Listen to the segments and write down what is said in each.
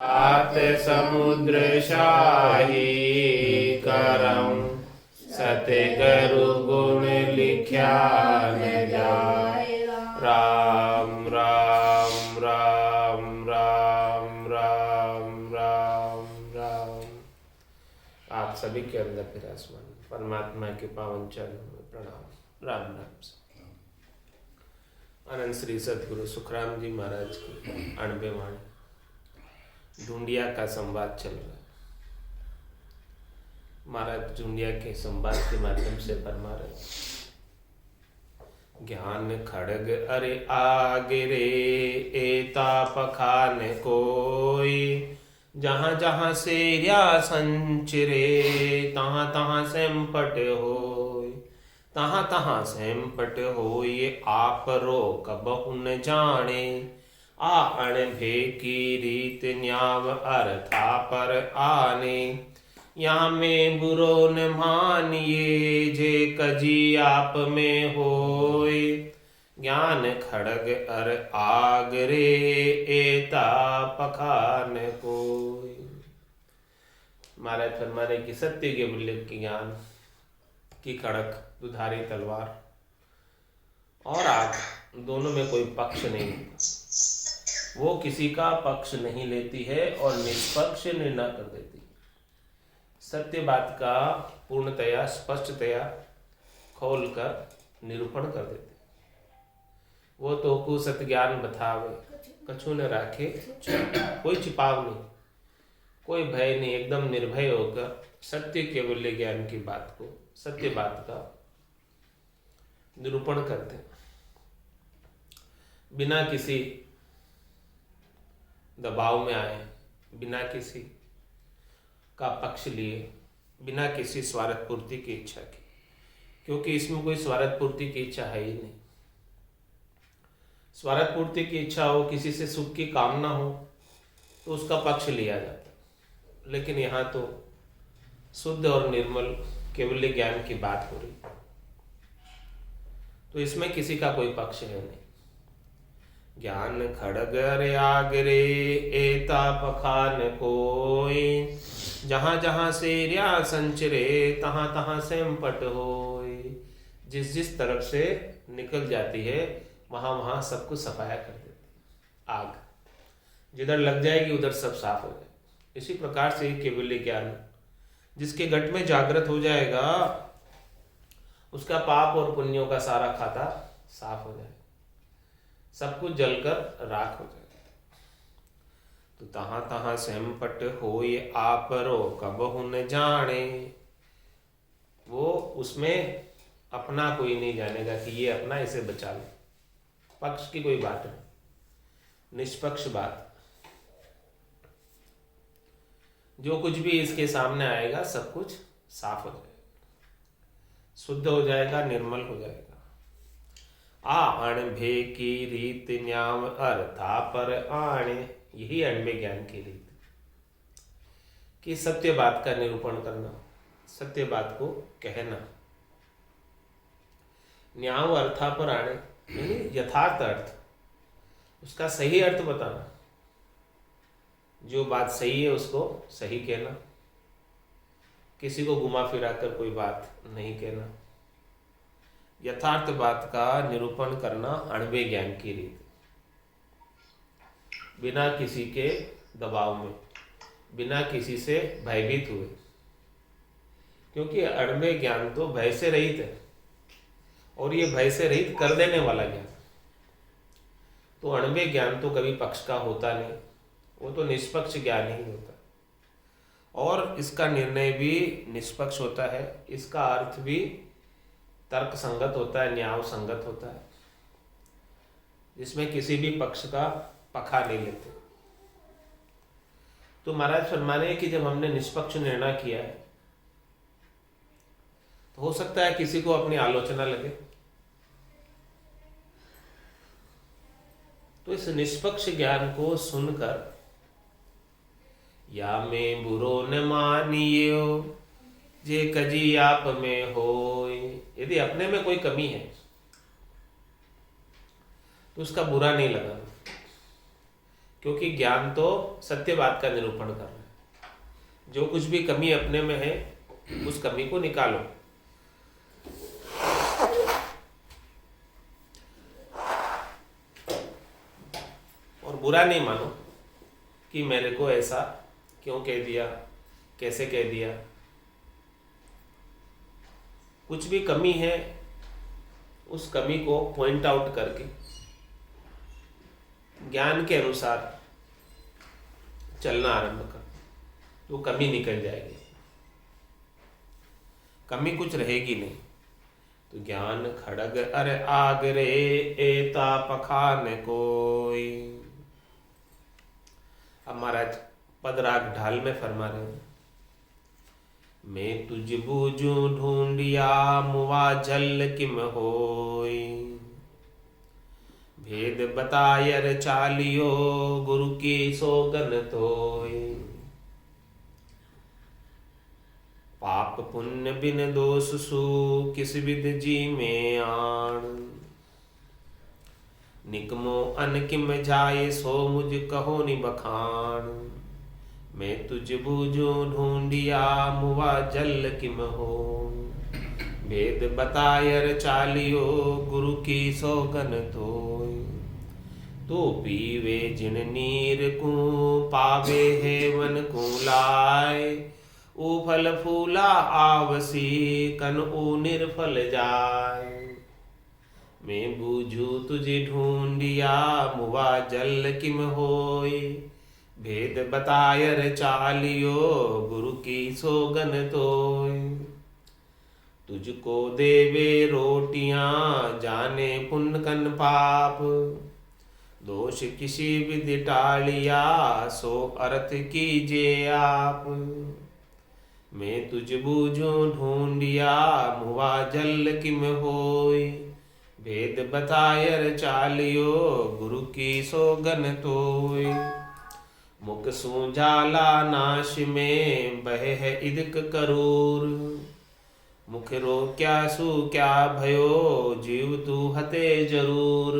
आत समुद्र शाही करम सतगुरु गुण लिख्या न जाय। राम राम राम राम राम राम राम। आप सभी के अंदर विराजमान परमात्मा के पावन चरणों में प्रणाम। राम राम से अनंत श्री सतगुरु सुखराम जी महाराज की अणबे वाणी ढूंढिया का संवाद चल रहा है। महाराज ढूंढिया के संवाद के माध्यम से फरमा रहे, ज्ञान खड़ग अरे आगे रे एता पखान कोई, जहाँ जहाँ से या संचरे तहाँ तहाँ संपट होय। तहाँ तहाँ संपट होय आप रो कबहु न जाने। आ अणभे की रीत न्याव अर्था पर आने। यहाँ में बुरो न मानिए जे कजी आप में होय। ज्ञान खड़ग अर आगरे एता पखान कोय। महाराज फरमा रहे कि सत्य के मूल्य की ज्ञान की खड़क दुधारी तलवार और आग दोनों में कोई पक्ष नहीं, वो किसी का पक्ष नहीं लेती है और निष्पक्ष निर्णय कर देती है। सत्य बात का पूर्णतया स्पष्टतया खोलकर निरूपण कर देते। वो तो को सत्य ज्ञान बतावे कछु न राखे, कोई छिपाव नहीं, कोई भय नहीं, एकदम निर्भय होकर सत्य केवल ज्ञान की बात को, सत्य बात का निरूपण करते हैं बिना किसी दबाव में आए, बिना किसी का पक्ष लिए, बिना किसी स्वार्थ पूर्ति की इच्छा की, क्योंकि इसमें कोई स्वार्थ पूर्ति की इच्छा है ही नहीं। स्वार्थ पूर्ति की इच्छा हो, किसी से सुख की कामना हो तो उसका पक्ष लिया जाता, लेकिन यहाँ तो शुद्ध और निर्मल केवल ज्ञान की बात हो रही, तो इसमें किसी का कोई पक्ष है नहीं। ज्ञान खड़गर आगरे एता पखान कोय, जहाँ जहाँ से रिया संचरे तहाँ तहाँ संपट होय। जिस जिस तरफ से निकल जाती है वहाँ वहाँ सब कुछ सफाया कर देती आग, जिधर लग जाएगी उधर सब साफ हो जाए। इसी प्रकार से केवल ज्ञान जिसके घट में जागृत हो जाएगा उसका पाप और पुण्यों का सारा खाता साफ हो जाए, सब कुछ जलकर राख हो जाए। तो तहाँ तहाँ संपट होय आप रो कबहु न जाने। वो उसमें अपना कोई नहीं जानेगा कि ये अपना, इसे बचा ले। पक्ष की कोई बात नहीं, निष्पक्ष बात। जो कुछ भी इसके सामने आएगा सब कुछ साफ हो जाएगा, शुद्ध हो जाएगा, निर्मल हो जाएगा। आ अणभे की रीत न्याम अर्था पर आणे, यही अणभे ज्ञान की रीत कि सत्य बात का निरूपण करना, सत्य बात को कहना। न्याव अर्था पर आणे यानी यथार्थ अर्थ, उसका सही अर्थ बताना। जो बात सही है उसको सही कहना, किसी को घुमा फिरा कर कोई बात नहीं कहना। यथार्थ बात का निरूपण करना अणबे ज्ञान की रीत, बिना किसी के दबाव में, बिना किसी से भयभीत हुए, क्योंकि अणबे ज्ञान तो भय से रहित है और ये भय से रहित कर देने वाला ज्ञान। तो अणबे ज्ञान तो कभी पक्ष का होता नहीं, वो तो निष्पक्ष ज्ञान ही होता है और इसका निर्णय भी निष्पक्ष होता है, इसका अर्थ भी तर्क संगत होता है, न्याय संगत होता है, जिसमें किसी भी पक्ष का पखा नहीं लेते। तो महाराज फरमा रहे हैं कि जब हमने निष्पक्ष निर्णय किया है तो हो सकता है किसी को अपनी आलोचना लगे, तो इस निष्पक्ष ज्ञान को सुनकर या में बुरो न मानियो जे कजी आप में होय। यदि अपने में कोई कमी है तो उसका बुरा नहीं लगाना, क्योंकि ज्ञान तो सत्य बात का निरूपण कर रहा है। जो कुछ भी कमी अपने में है उस कमी को निकालो। और बुरा नहीं मानो कि मेरे को ऐसा क्यों कह दिया, कैसे कह दिया। कुछ भी कमी है उस कमी को पॉइंट आउट करके ज्ञान के अनुसार चलना आरंभ कर, तो कमी निकल जाएगी, कमी कुछ रहेगी नहीं। तो ज्ञान खड़ग अर आगरे एता पखान कोई। अब महाराज पदराग ढाल में फरमा रहे हैं, मैं तुझ बूझू ढूंढिया मुआ जल किम होई। भेद बतायर चालियो गुरु की सोगन तोय। पाप पुण्य बिन दोष सु किस विध जी में आण। निकमो अन किम जाए सो मुझ कहो नि बखान। मैं तुझ बूझो ढूंढिया मुआ जल किम हो। भेद बतायर चालियो गुरु की सौगन तोय। तो पीवे जिन नीर को पावे हेवन को लाए। ओ फल फूला आवसी कन ओ निर्फल जाए। मैं बूझू तुझे ढूंढिया मुआ जल किम होय। भेद बतायर चालियो गुरु की सोगन तोय। तुझको देवे रोटियां जाने पुण्य कन पाप। दोष किसी विधि टालिया सो अर्थ कीजे आप। मैं तुझ बूझो ढूंढिया मुआ जल किम होय। भेद बतायर चालियो गुरु की सोगन तोय। मुख सूझाला नाश में बह है इदक करूर। मुख रो क्या सु क्या भयो जीव तू हते जरूर।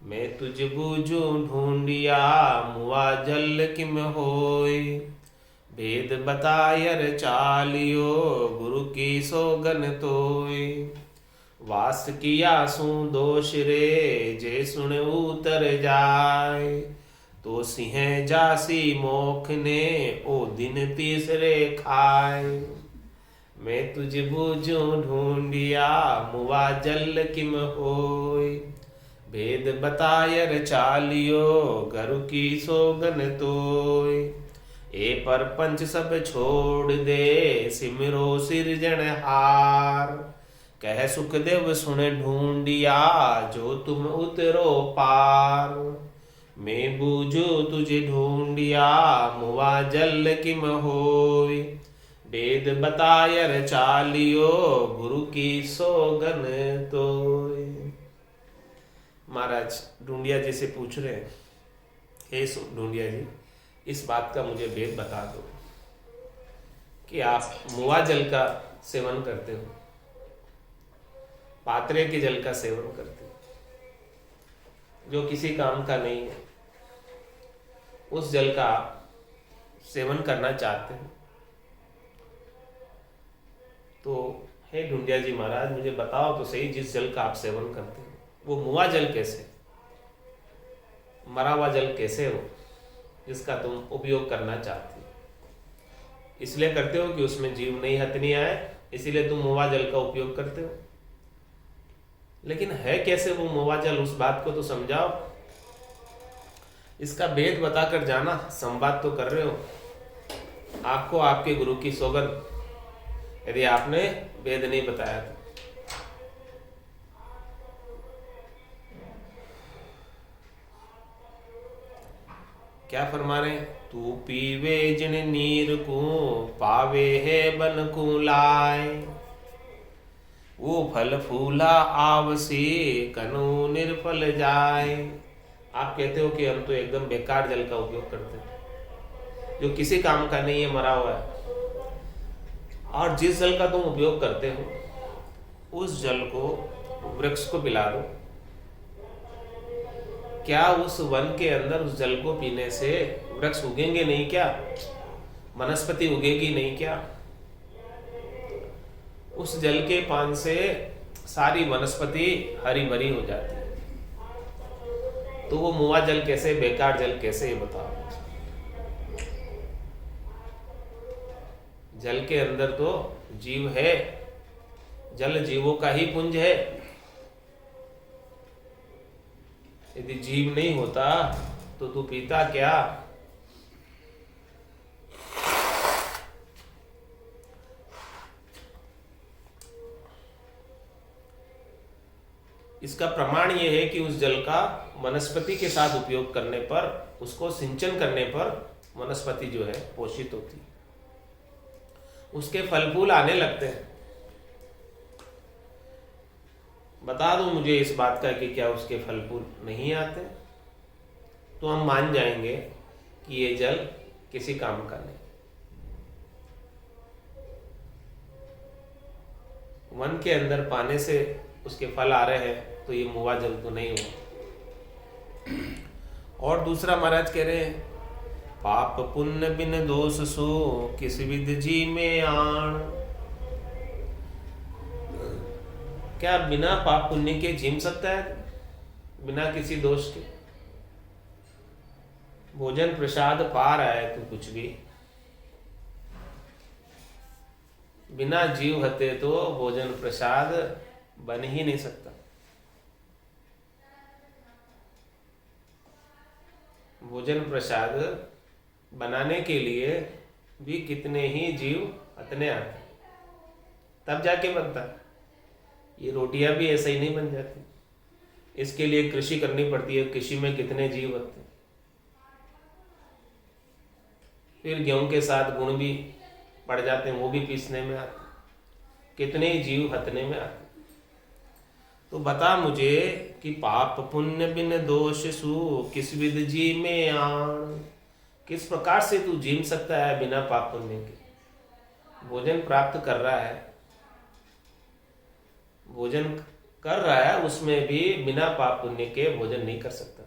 मैं तुझ बूझू ढूंढिया मुआ जल किम होय। भेद बतायर चालियो गुरु की सोगन तोय। वास किया सु दोष रे जे सुन उतर जाय। तो सिंह जासी मोख ने ओ दिन तीसरे खाए। मैं तुझ बूझू ढूंढिया मुआ जल किम होय। भेद बतायर चालियो गुरु की सोगन तोय। ए पर पंच सब छोड़ दे सिमरो सिरजनहार। कह सुखदेव सुन ढूंढिया जो तुम उतरो पार। मैं बूझू तुझे ढूंढिया मुआ जल किम होय। वेद बतायर चालियो गुरु की सोगन तोय। महाराज ढूंढिया जी से पूछ रहे हैं, हे ढूंढिया जी, इस बात का मुझे भेद बता दो कि आप मुआ जल का सेवन करते हो, पात्रे के जल का सेवन करते हो, जो किसी काम का नहीं है, उस जल का सेवन करना चाहते हैं। तो हे ढूंढिया जी महाराज, मुझे बताओ तो सही, जिस जल का आप सेवन करते हो वो मुआ जल कैसे, मरा हुआ जल कैसे हो जिसका तुम उपयोग करना चाहते हो? इसलिए करते हो कि उसमें जीव नहीं हतनी आए, इसीलिए तुम मुआ जल का उपयोग करते हो। लेकिन है कैसे वो मुआ जल, उस बात को तो समझाओ, इसका भेद बताकर जाना। संवाद तो कर रहे हो, आपको आपके गुरु की सौगंध, यदि आपने भेद नहीं बताया तो। क्या फरमा रहे हैं? तू पीवे जिन नीर को पावे है बन को लाए। वो फल फूला आवसी कनु निर्फल जाए। आप कहते हो कि हम तो एकदम बेकार जल का उपयोग करते हैं, जो किसी काम का नहीं है, मरा हुआ है। और जिस जल का तुम उपयोग करते हो उस जल को वृक्ष को पिला दो, क्या उस वन के अंदर उस जल को पीने से वृक्ष उगेंगे नहीं क्या? वनस्पति उगेगी नहीं क्या? उस जल के पान से सारी वनस्पति हरी भरी हो जाती है। तो वो मुआ जल कैसे, बेकार जल कैसे, ये बताओ। जल के अंदर तो जीव है, जल जीवों का ही पुंज है। यदि जीव नहीं होता तो तू पीता क्या? इसका प्रमाण यह है कि उस जल का वनस्पति के साथ उपयोग करने पर, उसको सिंचन करने पर वनस्पति जो है पोषित होती है, उसके फल फूल आने लगते हैं। बता दो मुझे इस बात का कि क्या उसके फल फूल नहीं आते? तो हम मान जाएंगे कि ये जल किसी काम का नहीं। वन के अंदर पाने से उसके फल आ रहे हैं तो ये मुआ जल तो नहीं हुआ। और दूसरा महाराज कह रहे हैं, पाप पुण्य बिन दोष सो किस विध जी में आण। क्या बिना पाप पुण्य के जिम सकता है? बिना किसी दोष के? भोजन प्रसाद पा रहा है तो कुछ भी, बिना जीव हते तो भोजन प्रसाद बन ही नहीं सकता। भोजन प्रसाद बनाने के लिए भी कितने ही जीव हतने आते तब जाके बनता। ये रोटियां भी ऐसे ही नहीं बन जाती, इसके लिए कृषि करनी पड़ती है। कृषि में कितने जीव होते हैं। फिर गेहूं के साथ गुण भी पड़ जाते हैं, वो भी पीसने में आते, कितने ही जीव हतने में आते। तो बता मुझे कि पाप पुण्य बिन दोष सु किस विध जी में आण। किस प्रकार से तू जीम सकता है बिना पाप पुण्य के? भोजन प्राप्त कर रहा है, भोजन कर रहा है, उसमें भी बिना पाप पुण्य के भोजन नहीं कर सकता।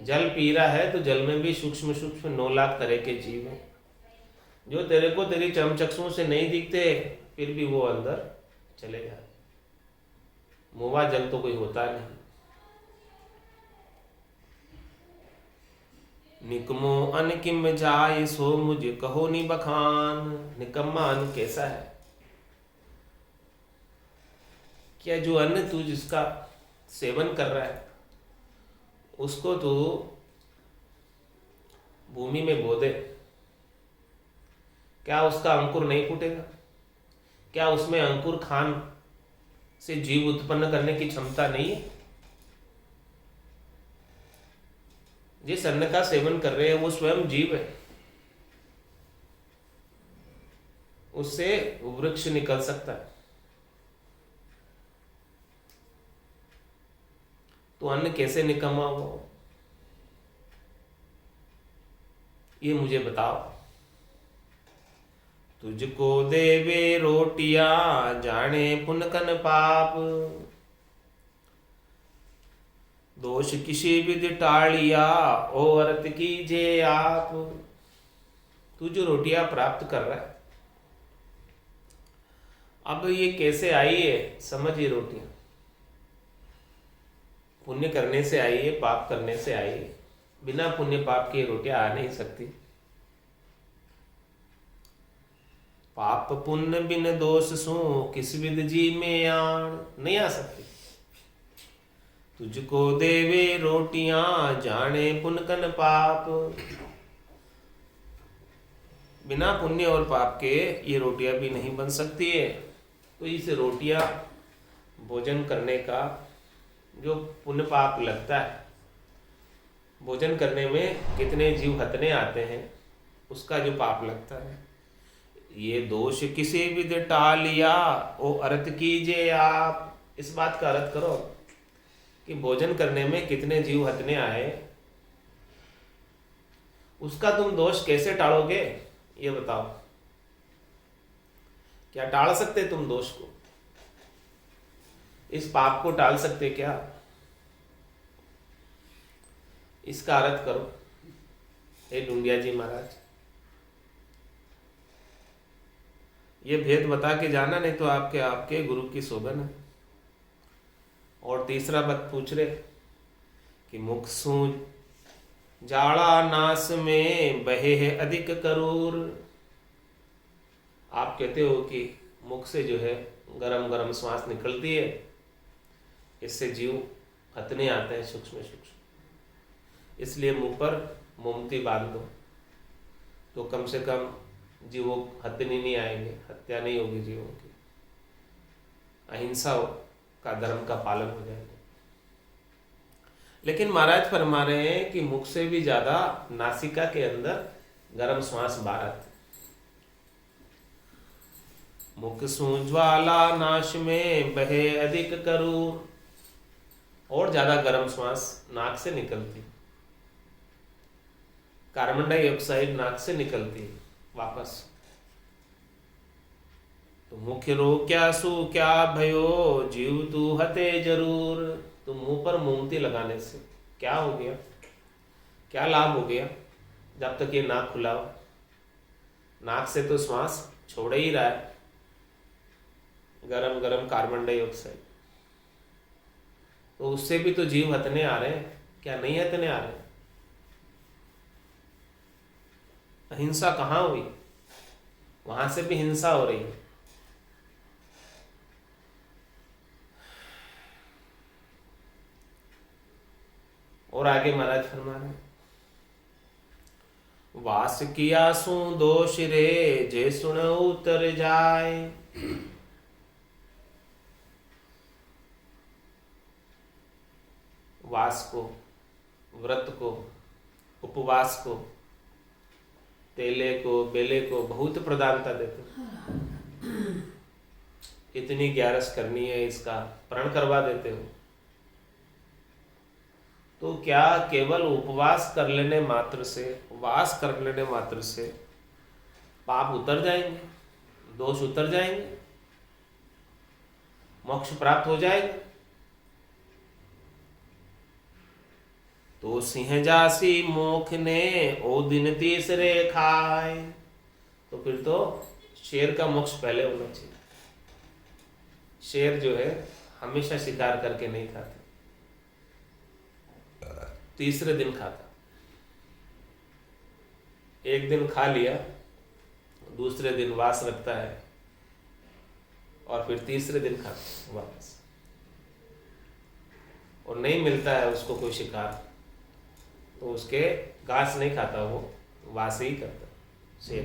जल पी रहा है तो जल में भी सूक्ष्म सूक्ष्म 9 लाख तरह के जीव हैं, जो तेरे को तेरी चमचक्षुओं से नहीं दिखते, फिर भी वो अंदर चले जाते। मुआ जल तो कोई होता नहीं। निकमो अन किम जाय सो मुझ कहो नि बखान। निकम्मा अन्न कैसा है? क्या जो अन्न तू जिसका सेवन कर रहा है उसको तू भूमि में बो दे, क्या उसका अंकुर नहीं फूटेगा? क्या उसमें अंकुर खान से जीव उत्पन्न करने की क्षमता नहीं है? जिस अन्न का सेवन कर रहे हैं वो स्वयं जीव है, उससे वृक्ष निकल सकता है। तो अन्न कैसे निकम्मा हो, ये मुझे बताओ। तुझको देवे रोटिया जाने पुनकन पाप। दोष किसी विधि टालिया ओ अर्थ कीजे आप। तू जो रोटियां प्राप्त कर रहा है, अब ये कैसे आई है समझ। ये रोटियां पुण्य करने से आई है, पाप करने से आई है। बिना पुण्य पाप के रोटियां आ नहीं सकती। पाप पुण्य बिन दोष सो किस विध जी में आण। नहीं आ सकती। तुझको देवे रोटियां जाने पुनकन पाप। बिना पुण्य और पाप के ये रोटियां भी नहीं बन सकती है। तो इस रोटियां भोजन करने का जो पुण्य पाप लगता है, भोजन करने में कितने जीव हतने आते हैं, उसका जो पाप लगता है, ये दोष किसी विध टालिया ओ अर्थ कीजिए आप। इस बात का अर्थ करो कि भोजन करने में कितने जीव हतने आए, उसका तुम दोष कैसे टालोगे, ये बताओ। क्या टाल सकते तुम दोष को? इस पाप को टाल सकते क्या? इसका अर्थ करो हे ढूंढिया जी महाराज। ये भेद बता के जाना, नहीं तो आपके आपके गुरु की शोभन है। और तीसरा बात पूछ रहे कि मुख सूझ जाड़ा नास में बहे है अधिक करूर। आप कहते हो कि मुख से जो है गरम गरम श्वास निकलती है, इससे जीव हथने आते हैं सूक्ष्म सूक्ष्म, इसलिए मुंह पर मोमती बांध दो तो कम से कम जीवों हथने नहीं आएंगे, हत्या नहीं होगी जीवों की, अहिंसा का धर्म का पालन हो जाएगा। लेकिन महाराज फरमा रहे हैं कि मुख से भी ज्यादा नासिका के अंदर गर्म श्वास बाहर आती। मुख सूंज्वाला नाश में बहे अधिक करूर, और ज्यादा गर्म श्वास नाक से निकलती, कार्बन डाइऑक्साइड नाक से निकलती है वापस। तो मुख्य रोग क्या सु क्या भयो, जीव तू हते जरूर। तो मुंह पर मोमती लगाने से क्या हो गया, क्या लाभ हो गया? जब तक ये नाक खुला हो, नाक से तो श्वास छोड़ ही रहा है गरम गरम कार्बन डाइऑक्साइड, तो उससे भी तो जीव हथने आ रहे हैं, क्या नहीं हथने आ रहे? अहिंसा कहाँ हुई? वहां से भी हिंसा हो रही है। और आगे महाराज फरमा रहे हैं, वास किया सु दोष रे, जे सुन उतर जाए। वास को, व्रत को, उपवास को, तेले को, बेले को बहुत प्रधानता देते। इतनी ग्यारस करनी है, इसका प्रण करवा देते हो। तो क्या केवल उपवास कर लेने मात्र से, वास कर लेने मात्र से पाप उतर जाएंगे, दोष उतर जाएंगे, मोक्ष प्राप्त हो जाएगा? तो सिंह जासी मोख ने ओ दिन तीसरे खाए। तो फिर तो शेर का मोक्ष पहले होना चाहिए। शेर जो है हमेशा शिकार करके नहीं खाता, तीसरे दिन खाता। एक दिन खा लिया, दूसरे दिन वास रखता है और फिर तीसरे दिन खाता वापस। और नहीं मिलता है उसको कोई शिकार तो उसके घास नहीं खाता, वो वास ही करता शेर।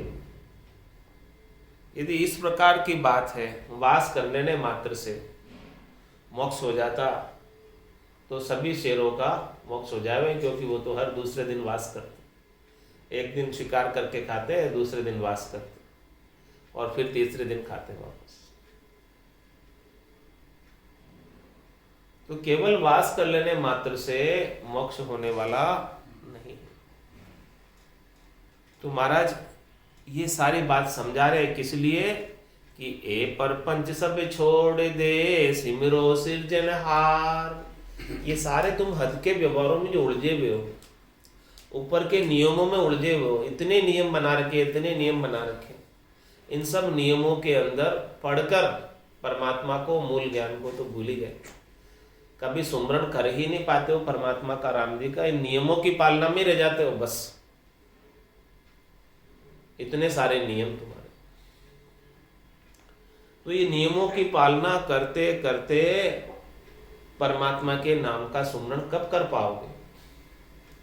यदि इस प्रकार की बात है, वास कर लेने मात्र से मोक्ष हो जाता तो सभी शेरों का मोक्ष हो जाए, क्योंकि वो तो हर दूसरे दिन वास करते। एक दिन शिकार करके खाते हैं, दूसरे दिन वास करते और फिर तीसरे दिन खाते वापस। तो केवल वास कर लेने मात्र से मोक्ष होने वाला नहीं। तो महाराज ये सारी बात समझा रहे किस लिए कि ए परपंच सब छोड़ दे, सिमरो सिरजनहार। ये सारे तुम हद के व्यवहारों में जो उलझे हुए हो, ऊपर के नियमों में उलझे हुए हो, इतने नियम बना रखे, इतने नियम बना रखे, इन सब नियमों के अंदर पढ़कर परमात्मा को, मूल ज्ञान को तो भूल ही गए। कभी सुमरण कर ही नहीं पाते हो परमात्मा का, राम जी का। इन नियमों की पालना में रह जाते हो बस। इतने सारे नियम तुम्हारे, तो ये नियमों की पालना करते करते परमात्मा के नाम का सुमरण कब कर पाओगे?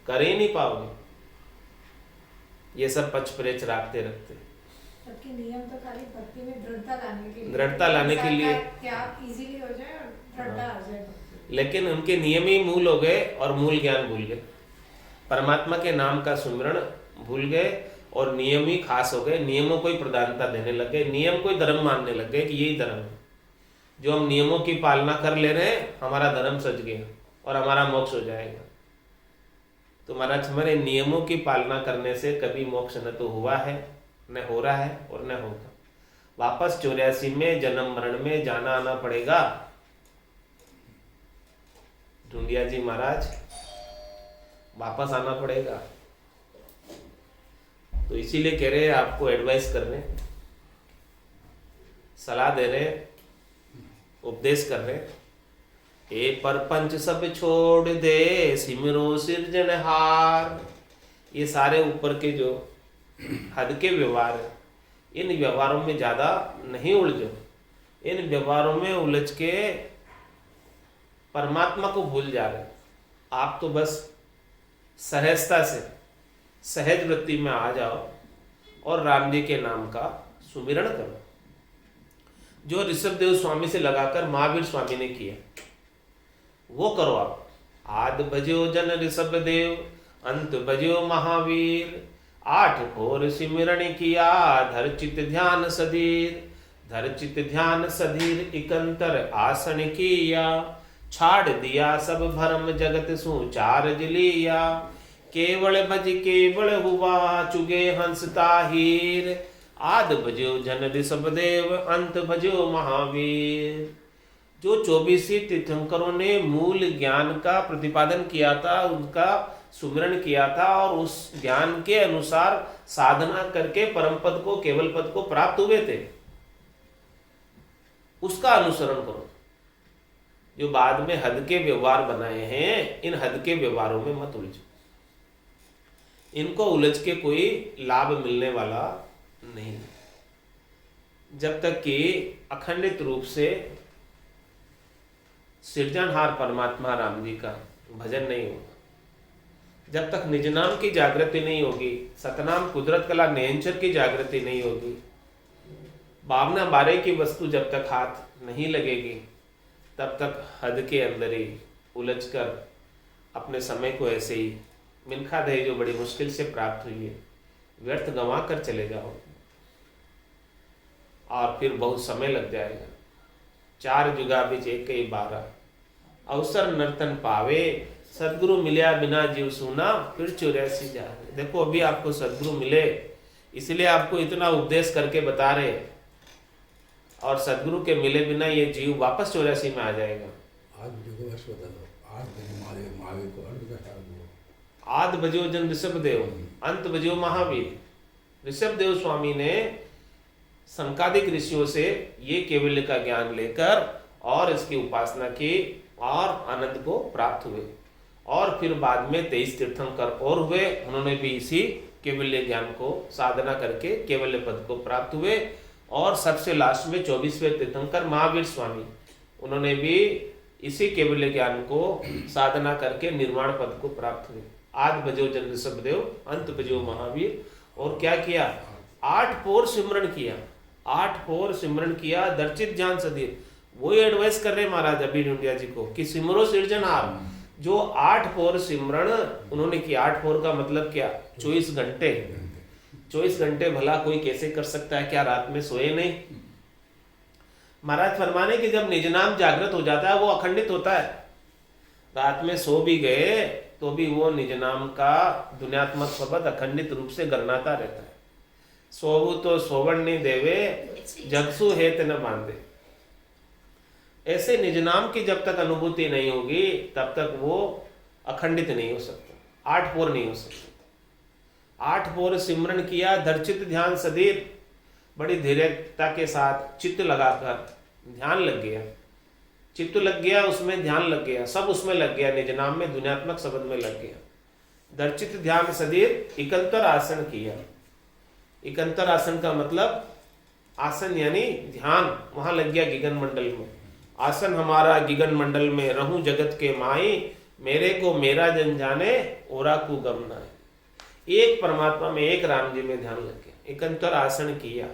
कर ही नहीं पाओगे। ये सब पचपरेच रखते रखते सबके नियम तो खाली भक्ति में दृढ़ता लाने के लिए, दृढ़ता लाने के लिए त्याग इजीली हो जाए और दृढ़ता आ जाए। लेकिन उनके नियम ही मूल हो गए और मूल ज्ञान भूल गए। परमात्मा के नाम का सुमिरण भूल गए और नियम ही खास हो गए। नियमों को ही प्रधानता देने लग गए, नियम को ही धर्म मानने लग गए कि यही धर्म है। जो हम नियमों की पालना कर ले रहे हैं, हमारा धर्म सज गया और हमारा मोक्ष हो जाएगा। तो महाराज हमारे नियमों की पालना करने से कभी मोक्ष न तो हुआ है, न हो रहा है और न होगा। वापस 84 में जन्म मरण में जाना आना पड़ेगा। ढूंढिया जी महाराज वापस आना पड़ेगा। तो इसीलिए कह रहे हैं, आपको एडवाइस कर रहे, सलाह दे रहे, उपदेश कर रहे, ए परपंच सब छोड़ दे सिमरो सिरजनहार। ये सारे ऊपर के जो हद के व्यवहार है, इन व्यवहारों में ज्यादा नहीं उलझो। इन व्यवहारों में उलझ के परमात्मा को भूल जा रहे। आप तो बस सहजता से सहज वृत्ति में आ जाओ और राम जी के नाम का सुमिरण करो, जो ऋषभदेव स्वामी से लगाकर महावीर स्वामी ने किया वो करो आप। आद भजो जन ऋषभदेव, अंत भजो महावीर। 8 घोर सिमरण किया, धर चित ध्यान सधीर। धर चित ध्यान सधीर, इकंतर आसन किया। छाड़ दिया सब भरम, जगत सु चारज लिया। केवल भज केवल हुआ, चुगे हंस ताहीर। आद भजो जन ऋषभदेव, अंत भजो महावीर। जो 24 तीर्थंकरों ने मूल ज्ञान का प्रतिपादन किया था, उनका सुमिरन किया था और उस ज्ञान के अनुसार साधना करके परम पद को, केवल पद को प्राप्त हुए थे, उसका अनुसरण करो। जो बाद में हद के व्यवहार बनाए हैं, इन हद के व्यवहारों में मत उलझो। इनको उलझ के कोई लाभ मिलने वाला नहीं, जब तक कि अखंडित रूप से सृजनहार परमात्मा राम जी का भजन नहीं होगा, जब तक निज नाम की जागृति नहीं होगी, सतनाम कुदरत कला नयनचर की जागृति नहीं होगी, भावना बारे की वस्तु जब तक हाथ नहीं लगेगी, तब तक हद के अंदर ही उलझकर अपने समय को ऐसे ही मिल्खा दही जो बड़ी मुश्किल से प्राप्त हुई है व्यर्थ गंवा कर चले जाओ और फिर बहुत समय लग जाएगा। 4 जुगा बिच एक ही 12, अवसर नर्तन पावे, सदगुरु मिलिया बिना जीव सुना, फिर 84 जा। देखो अभी आपको सदगुरु मिले, इसलिए आपको इतना उपदेश करके बता रहे, और सदगुरु के मिले बिना ये जीव वापस 84 में आ जाएगा। आद भजो जन ऋषभदेव, अंत भजो महावीर। ऋषभदेव स्वामी ने संकादिक ऋषियों से ये केवल्य का ज्ञान लेकर और इसकी उपासना की और आनंद को प्राप्त हुए, और फिर बाद में 23 तीर्थंकर और हुए, उन्होंने भी इसी केवल्य ज्ञान को साधना करके केवल्य पद को प्राप्त हुए। और सबसे लास्ट में 24वें तीर्थंकर महावीर स्वामी, उन्होंने भी इसी केवल्य ज्ञान को साधना करके निर्वाण पद को प्राप्त हुए। आद भजो जन ऋषभदेव, अंत भजो महावीर। और क्या किया? 8 पोर सिमरण किया, 8 पोर सिमरण किया, दर्चित ध्यान सधीर। वही एडवाइस कर रहे महाराज अभी ढूंढिया जी को कि सिमरो सिरजनहार। जो 8 पोर सिमरण उन्होंने किया, 8 पोर का मतलब क्या? 24 घंटे। 24 घंटे भला कोई कैसे कर सकता है? क्या रात में सोए नहीं? महाराज फरमाने कि जब निज नाम जागृत हो जाता है वो अखंडित होता है। रात में सो भी गए तो भी वो निज नाम का दुनियात्मक शब्द अखंडित रूप से गरनाता रहता है। सोवु तो सोवण नहीं देवे, जगसु हेत न बांधे। ऐसे निज नाम की जब तक अनुभूति नहीं होगी तब तक वो अखंडित नहीं हो सकता, 8 पोर नहीं हो सकता। 8 पोर सिमरण किया, दर्चित ध्यान सधीर। बड़ी धीरता के साथ चित्त लगाकर ध्यान लग गया, चित्त लग गया, उसमें ध्यान लग गया, सब उसमें लग गया, निज नाम में दुनियात्मक शब्द में लग गया। दर्चित ध्यान सधीर, इकंतर आसन किया। इकंतर आसन का मतलब आसन यानी ध्यान वहां लग गया गिगन मंडल में। आसन हमारा गिगन मंडल में, रहूं जगत के माई, मेरे को मेरा जन जाने, ओरा को गम नाय। एक परमात्मा में, एक राम जी में ध्यान लग गया, इकंतर आसन किया।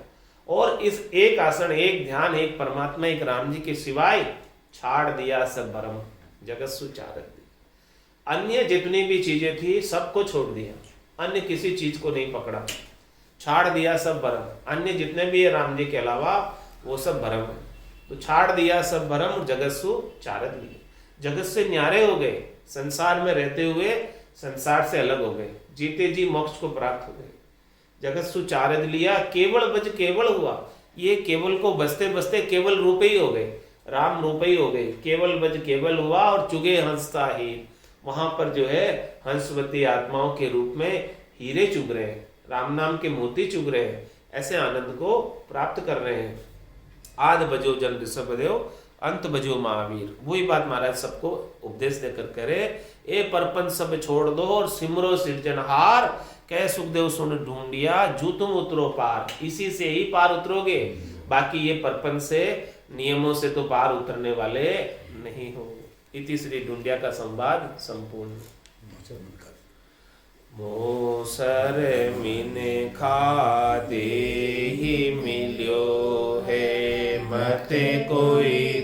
और इस एक आसन, एक ध्यान, एक परमात्मा, एक राम जी के सिवाय छाड़ दिया सब भरम, जगत सु चारत दी। अन्य जितनी भी चीजें थी सबको छोड़ दिया, अन्य किसी चीज को नहीं पकड़ा। छाड़ दिया सब भरम, अन्य जितने भी है राम जी के अलावा वो सब भरम है। तो छाड़ दिया सब भरम, जगत सु चारत दी। जगत से न्यारे हो गए, संसार में रहते हुए संसार से अलग हो गए, जीते जी मोक्ष को प्राप्त हो गए। जगत सु चारद लिया, केवल बज केवल हुआ। ये केवल को बसते बसते केवल रूप ही हो गए, राम रूप ही हो गए। केवल बज केवल हुआ और चुगे हंसता ही, वहां पर जो है हंसवती आत्माओं के रूप में हीरे चुग रहे हैं, राम नाम के मोती चुग रहे हैं, ऐसे आनंद को प्राप्त कर रहे हैं। आद बजो जन ऋषभ देव, अंत बजो महावीर। वही बात महाराज सबको उपदेश देकर करे, ए परपन सब छोड़ दो और सिमरो सिरजनहार, कह सुखदेव सुन ढूंढिया जू तुम उतरो पार। इसी से ही पार उतरोगे, बाकी ये परपन से नियमों से तो पार उतरने वाले नहीं हो। इति श्री ढूंढिया का संवाद संपूर्ण। मोसर मिने खा दे ही मिल्यो है, मते कोई